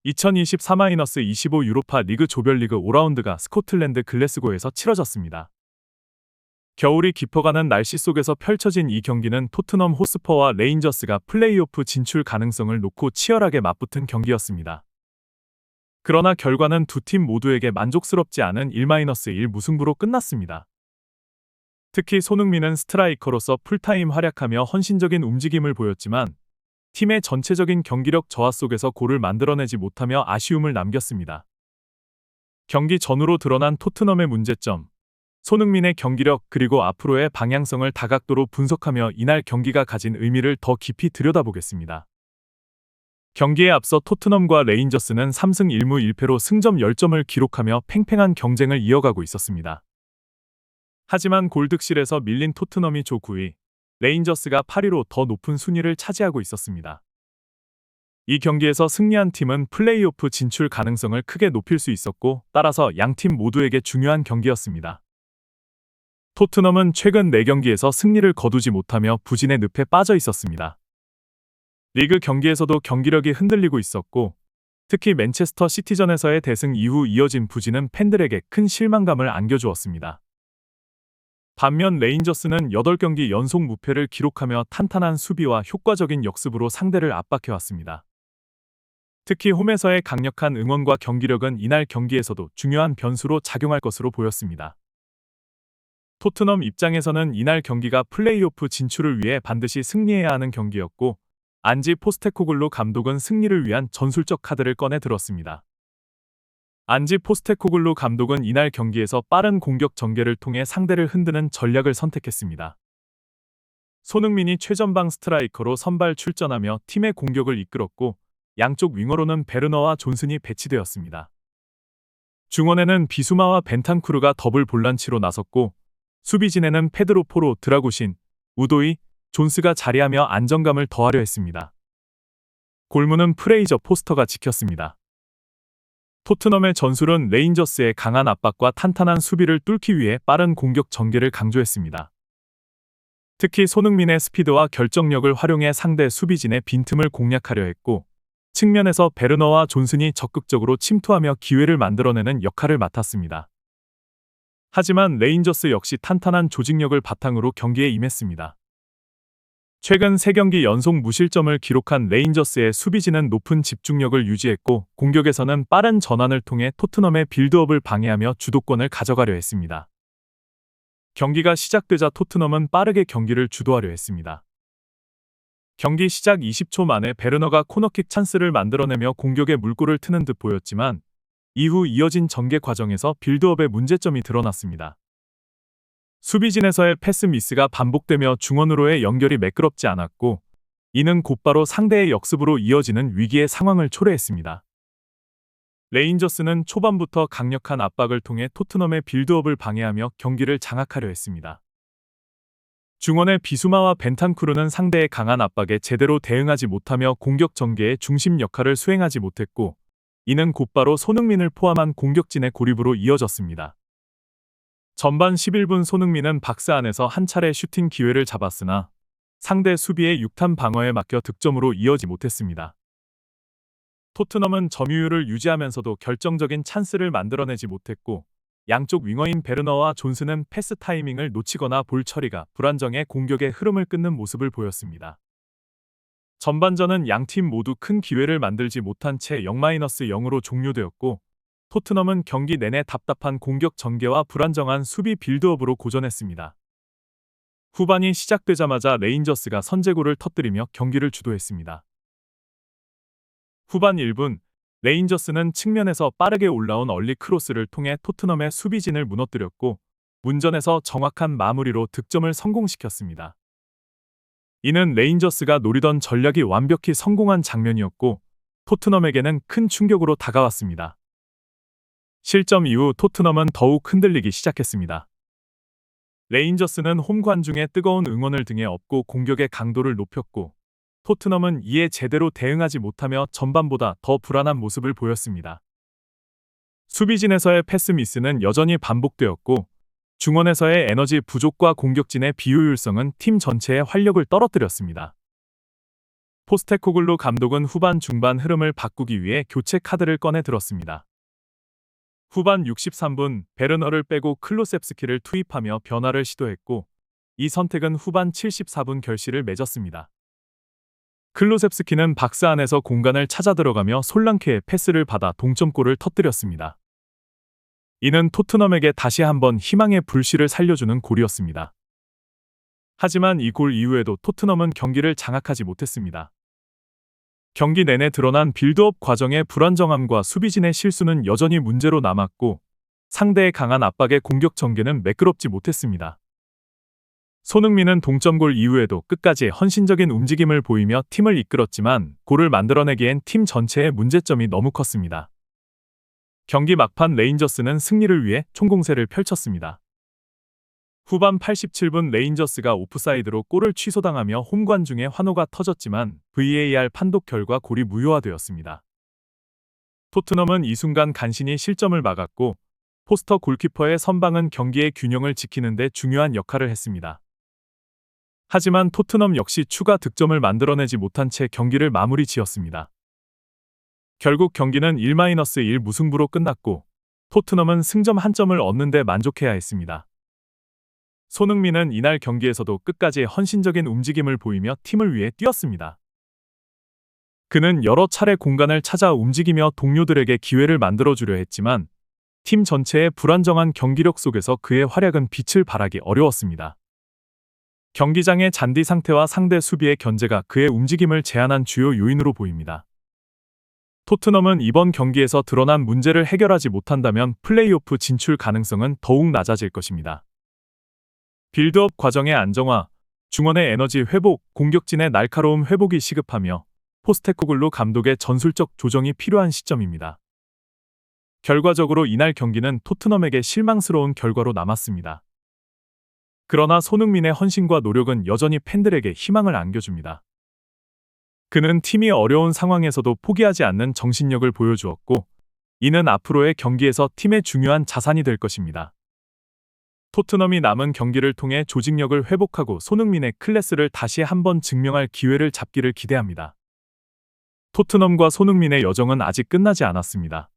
2024-25 유로파 리그 조별리그 5라운드가 스코틀랜드 글래스고에서 치러졌습니다. 겨울이 깊어가는 날씨 속에서 펼쳐진 이 경기는 토트넘 호스퍼와 레인저스가 플레이오프 진출 가능성을 놓고 치열하게 맞붙은 경기였습니다. 그러나 결과는 두 팀 모두에게 만족스럽지 않은 1-1 무승부로 끝났습니다. 특히 손흥민은 스트라이커로서 풀타임 활약하며 헌신적인 움직임을 보였지만 팀의 전체적인 경기력 저하 속에서 골을 만들어내지 못하며 아쉬움을 남겼습니다. 경기 전후로 드러난 토트넘의 문제점, 손흥민의 경기력 그리고 앞으로의 방향성을 다각도로 분석하며 이날 경기가 가진 의미를 더 깊이 들여다보겠습니다. 경기에 앞서 토트넘과 레인저스는 3승 1무 1패로 승점 10점을 기록하며 팽팽한 경쟁을 이어가고 있었습니다. 하지만 골득실에서 밀린 토트넘이 조 9위, 레인저스가 8위로 더 높은 순위를 차지하고 있었습니다. 이 경기에서 승리한 팀은 플레이오프 진출 가능성을 크게 높일 수 있었고, 따라서 양팀 모두에게 중요한 경기였습니다. 토트넘은 최근 4경기에서 승리를 거두지 못하며 부진의 늪에 빠져 있었습니다. 리그 경기에서도 경기력이 흔들리고 있었고, 특히 맨체스터 시티전에서의 대승 이후 이어진 부진은 팬들에게 큰 실망감을 안겨주었습니다. 반면 레인저스는 8경기 연속 무패를 기록하며 탄탄한 수비와 효과적인 역습으로 상대를 압박해왔습니다. 특히 홈에서의 강력한 응원과 경기력은 이날 경기에서도 중요한 변수로 작용할 것으로 보였습니다. 토트넘 입장에서는 이날 경기가 플레이오프 진출을 위해 반드시 승리해야 하는 경기였고, 안지 포스테코글루 감독은 승리를 위한 전술적 카드를 꺼내 들었습니다. 안지 포스테코글루 감독은 이날 경기에서 빠른 공격 전개를 통해 상대를 흔드는 전략을 선택했습니다. 손흥민이 최전방 스트라이커로 선발 출전하며 팀의 공격을 이끌었고, 양쪽 윙어로는 베르너와 존슨이 배치되었습니다. 중원에는 비수마와 벤탄쿠르가 더블 볼란치로 나섰고, 수비진에는 페드로 포로, 드라구신, 우도이, 존스가 자리하며 안정감을 더하려 했습니다. 골문은 프레이저 포스터가 지켰습니다. 토트넘의 전술은 레인저스의 강한 압박과 탄탄한 수비를 뚫기 위해 빠른 공격 전개를 강조했습니다. 특히 손흥민의 스피드와 결정력을 활용해 상대 수비진의 빈틈을 공략하려 했고, 측면에서 베르너와 존슨이 적극적으로 침투하며 기회를 만들어내는 역할을 맡았습니다. 하지만 레인저스 역시 탄탄한 조직력을 바탕으로 경기에 임했습니다. 최근 3경기 연속 무실점을 기록한 레인저스의 수비진은 높은 집중력을 유지했고, 공격에서는 빠른 전환을 통해 토트넘의 빌드업을 방해하며 주도권을 가져가려 했습니다. 경기가 시작되자 토트넘은 빠르게 경기를 주도하려 했습니다. 경기 시작 20초 만에 베르너가 코너킥 찬스를 만들어내며 공격에 물꼬를 트는 듯 보였지만, 이후 이어진 전개 과정에서 빌드업의 문제점이 드러났습니다. 수비진에서의 패스 미스가 반복되며 중원으로의 연결이 매끄럽지 않았고, 이는 곧바로 상대의 역습으로 이어지는 위기의 상황을 초래했습니다. 레인저스는 초반부터 강력한 압박을 통해 토트넘의 빌드업을 방해하며 경기를 장악하려 했습니다. 중원의 비수마와 벤탄쿠르는 상대의 강한 압박에 제대로 대응하지 못하며 공격 전개의 중심 역할을 수행하지 못했고, 이는 곧바로 손흥민을 포함한 공격진의 고립으로 이어졌습니다. 전반 11분 손흥민은 박스 안에서 한 차례 슈팅 기회를 잡았으나 상대 수비의 육탄 방어에 막혀 득점으로 이어지 못했습니다. 토트넘은 점유율을 유지하면서도 결정적인 찬스를 만들어내지 못했고, 양쪽 윙어인 베르너와 존슨은 패스 타이밍을 놓치거나 볼 처리가 불안정해 공격의 흐름을 끊는 모습을 보였습니다. 전반전은 양팀 모두 큰 기회를 만들지 못한 채 0-0으로 종료되었고, 토트넘은 경기 내내 답답한 공격 전개와 불안정한 수비 빌드업으로 고전했습니다. 후반이 시작되자마자 레인저스가 선제골을 터뜨리며 경기를 주도했습니다. 후반 1분, 레인저스는 측면에서 빠르게 올라온 얼리 크로스를 통해 토트넘의 수비진을 무너뜨렸고, 문전에서 정확한 마무리로 득점을 성공시켰습니다. 이는 레인저스가 노리던 전략이 완벽히 성공한 장면이었고, 토트넘에게는 큰 충격으로 다가왔습니다. 실점 이후 토트넘은 더욱 흔들리기 시작했습니다. 레인저스는 홈 관중의 뜨거운 응원을 등에 업고 공격의 강도를 높였고, 토트넘은 이에 제대로 대응하지 못하며 전반보다 더 불안한 모습을 보였습니다. 수비진에서의 패스 미스는 여전히 반복되었고, 중원에서의 에너지 부족과 공격진의 비효율성은 팀 전체의 활력을 떨어뜨렸습니다. 포스테코글루 감독은 후반 중반 흐름을 바꾸기 위해 교체 카드를 꺼내 들었습니다. 후반 63분 베르너를 빼고 클로셉스키를 투입하며 변화를 시도했고 이 선택은 후반 74분 결실을 맺었습니다. 클로셉스키는 박스 안에서 공간을 찾아 들어가며 솔랑케의 패스를 받아 동점골을 터뜨렸습니다. 이는 토트넘에게 다시 한번 희망의 불씨를 살려주는 골이었습니다. 하지만 이 골 이후에도 토트넘은 경기를 장악하지 못했습니다. 경기 내내 드러난 빌드업 과정의 불안정함과 수비진의 실수는 여전히 문제로 남았고 상대의 강한 압박에 공격 전개는 매끄럽지 못했습니다. 손흥민은 동점골 이후에도 끝까지 헌신적인 움직임을 보이며 팀을 이끌었지만 골을 만들어내기엔 팀 전체의 문제점이 너무 컸습니다. 경기 막판 레인저스는 승리를 위해 총공세를 펼쳤습니다. 후반 87분 레인저스가 오프사이드로 골을 취소당하며 홈관중의 환호가 터졌지만 VAR 판독 결과 골이 무효화되었습니다. 토트넘은 이 순간 간신히 실점을 막았고 포스터 골키퍼의 선방은 경기의 균형을 지키는 데 중요한 역할을 했습니다. 하지만 토트넘 역시 추가 득점을 만들어내지 못한 채 경기를 마무리 지었습니다. 결국 경기는 1-1 무승부로 끝났고 토트넘은 승점 1점을 얻는 데 만족해야 했습니다. 손흥민은 이날 경기에서도 끝까지 헌신적인 움직임을 보이며 팀을 위해 뛰었습니다. 그는 여러 차례 공간을 찾아 움직이며 동료들에게 기회를 만들어주려 했지만 팀 전체의 불안정한 경기력 속에서 그의 활약은 빛을 발하기 어려웠습니다. 경기장의 잔디 상태와 상대 수비의 견제가 그의 움직임을 제한한 주요 요인으로 보입니다. 토트넘은 이번 경기에서 드러난 문제를 해결하지 못한다면 플레이오프 진출 가능성은 더욱 낮아질 것입니다. 빌드업 과정의 안정화, 중원의 에너지 회복, 공격진의 날카로움 회복이 시급하며 포스테코글루 감독의 전술적 조정이 필요한 시점입니다. 결과적으로 이날 경기는 토트넘에게 실망스러운 결과로 남았습니다. 그러나 손흥민의 헌신과 노력은 여전히 팬들에게 희망을 안겨줍니다. 그는 팀이 어려운 상황에서도 포기하지 않는 정신력을 보여주었고 이는 앞으로의 경기에서 팀의 중요한 자산이 될 것입니다. 토트넘이 남은 경기를 통해 조직력을 회복하고 손흥민의 클래스를 다시 한번 증명할 기회를 잡기를 기대합니다. 토트넘과 손흥민의 여정은 아직 끝나지 않았습니다.